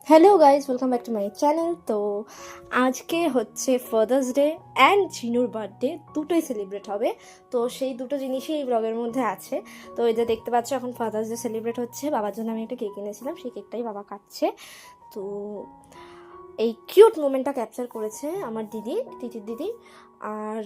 Hello guys, welcome back to my channel. তো আজকে হচ্ছে ফাদার্স ডে অ্যান্ড জিনুর বার্থডে, দুটোই সেলিব্রেট হবে। তো সেই দুটো জিনিসই এই ব্লগের মধ্যে আছে। তো এই যে দেখতে পাচ্ছ, এখন ফাদার্স ডে সেলিব্রেট হচ্ছে। বাবার জন্য আমি একটা কেক এনেছিলাম, সেই কেকটাই বাবা কাটছে। তো এই কিউট মোমেন্টটা ক্যাপচার করেছে আমার তিতির দিদি। আর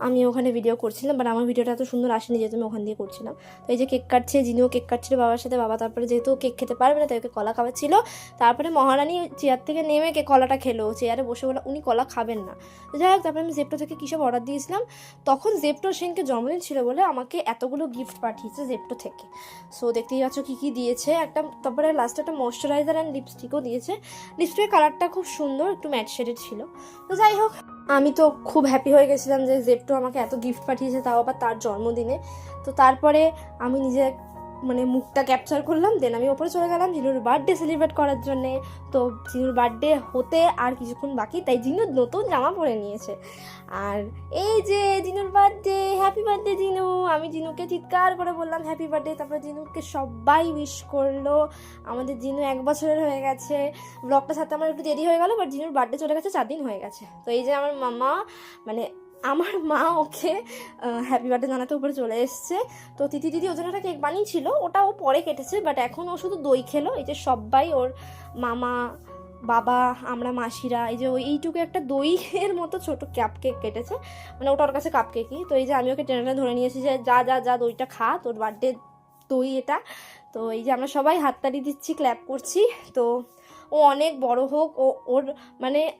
আমি ওখানে ভিডিও করছিলাম, বাট আমার ভিডিওটা এত সুন্দর আসেনি যেহেতু আমি ওখান দিয়ে করছিলাম। তো এই যে কেক কাটছে, যিনিও কেক কাটছিল বাবার সাথে। বাবা তারপরে যেহেতু কেক খেতে পারবে না, তাই ওকে কলা খাওয়াচ্ছিল। তারপরে মহারানী চেয়ার থেকে নেমে কলাটা খেলো, চেয়ারে বসে বলে উনি কলা খাবেন না। তো যাই হোক, তারপরে আমি জেপ্টো থেকে কী সব অর্ডার দিয়েছিলাম। তখন জেপ্টোর সেনকে জন্মদিন ছিল বলে আমাকে এতগুলো গিফট পাঠিয়েছে জেপ্টো থেকে। সো দেখতেই পাচ্ছ কী কী দিয়েছে। তারপরে লাস্টে একটা ময়শ্চারাইজার অ্যান্ড লিপস্টিকও দিয়েছে। লিপস্টিকের কালারটা খুব সুন্দর, একটু ম্যাট শেডেড ছিল। তো যাই হোক, আমি তো খুব হ্যাপি হয়ে গেছিলাম যে জেপ্টো আমাকে এত গিফট পাঠিয়েছে, তাও আবার তার জন্মদিনে। তো তারপরে আমি নিজে মুখটা ক্যাপচার করলাম, দেন আমি ওপরে চলে গেলাম জিনুর বার্থডে সেলিব্রেট করার জন্যে। তো জিনুর বার্থডে হতে আর কিছুক্ষণ বাকি, তাই জিনু নতুন জামা পরে নিয়েছে। আর এই যে জিনুর বার্থডে, হ্যাপি বার্থডে জিনু। আমি জিনুকে চিৎকার করে বললাম হ্যাপি বার্থডে। তারপরে জিনুকে সবাই উইশ করলো। আমাদের জিনু 1 বছরের হয়ে গেছে। ব্লগটার সাথে আমার একটু দেরি হয়ে গেল, বাট জিনুর বার্থডে চলে গেছে 4 দিন হয়ে গেছে। তো এই যে আমার আমার মা ওকে হ্যাপি বার্থডে জানাতে উপরে চলে এসছে। তো তিথি দিদি ওর জন্য একটা কেক বানিয়েছিল, ওটা ও পরে কেটেছে, বাট এখন ও শুধু দই খেলো। এই যে সবাই, ওর মামা, বাবা, আমরা মাসিরা, এই যে এইটুকু একটা দইয়ের মতো ছোট কাপ কেক কেটেছে, ওটা ওর কাছে কাপ কেকই। তো এই যে আমি ওকে টেনে ধরে নিয়েছি যে যা যা যা দইটা খা, তোর বার্থডে দই এটা। তো এই যে আমরা সবাই হাততালি দিচ্ছি, ক্ল্যাপ করছি। তো ও অনেক বড় হোক, ওর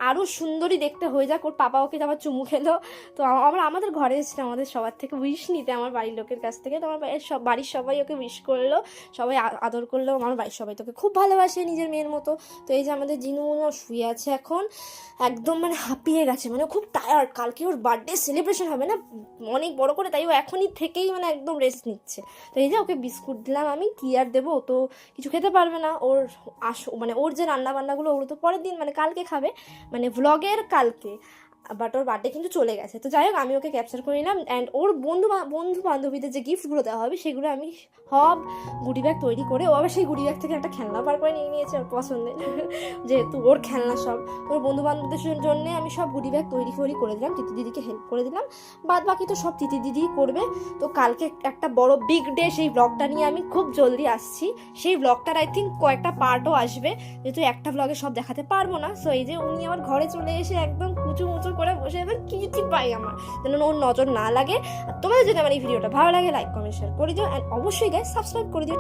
আরও সুন্দরী দেখতে হয়ে যাক। ওর পাপা ওকে আবার চুমু খেলো। তো আমাদের ঘরে এসেছিল আমাদের সবার থেকে উইশ নিতে, আমার বাড়ির লোকের কাছ থেকে। তো আমার বাড়ির সবাই ওকে উইশ করলো, সবাই আদর করলো। আমার বাড়ির সবাই তোকে খুব ভালোবাসে, নিজের মেয়ের মতো। তো এই যে আমাদের জিনু শুয়ে আছে এখন, একদম হাঁপিয়ে গেছে, খুব টায়ার্ড। কালকে ওর বার্থডে সেলিব্রেশন হবে না অনেক বড় করে, তাই ও এখনই থেকেই একদম রেস্ট নিচ্ছে। তো এই যে ওকে বিস্কুট দিলাম আমি, কি আর দেবো, তো কিছু খেতে পারবে না। ওর ওর যে রান্না বান্নাগুলো, ওগুলো তো পরের দিন কালকে খাবে, ভ্লগের কালকে। বাট ওর বার্থডে কিন্তু চলে গেছে। তো যাই হোক, আমি ওকে ক্যাপচার করে নিলাম। অ্যান্ড ওর বন্ধু বান্ধবীদের যে গিফটগুলো দেওয়া হবে, সেগুলো আমি সব গুডি ব্যাগ তৈরি করে, ও আবার সেই গুডি ব্যাগ থেকে একটা খেলনা বার করে নিয়ে নিয়েছে ওর পছন্দের, যেহেতু ওর খেলনা সব। ওর বন্ধু বান্ধবদের জন্য আমি সব গুডি ব্যাগ তৈরি করে দিলাম, তিতি দিদিকে হেল্প করে দিলাম। বাদ বাকি তো সব তিতি দিদিই করবে। তো কালকে একটা বড় বিগ ডে, সেই ব্লগটা নিয়ে আমি খুব জলদি আসছি। সেই ব্লগটার আই থিঙ্ক কয়েকটা পার্টও আসবে, যেহেতু একটা ব্লগে সব দেখাতে পারবো না। সো এই যে উনি আমার ঘরে চলে এসে একদম কুচু মুচু করে বসে, এবার কি পাই আমার, যেন ওর নজর না লাগে। আর তোমাদের যদি আমার এই ভিডিওটা ভালো লাগে, লাইক কমেন্ট শেয়ার করে দিও, অ্যান্ড অবশ্যই গাইস সাবস্ক্রাইব করে দিও।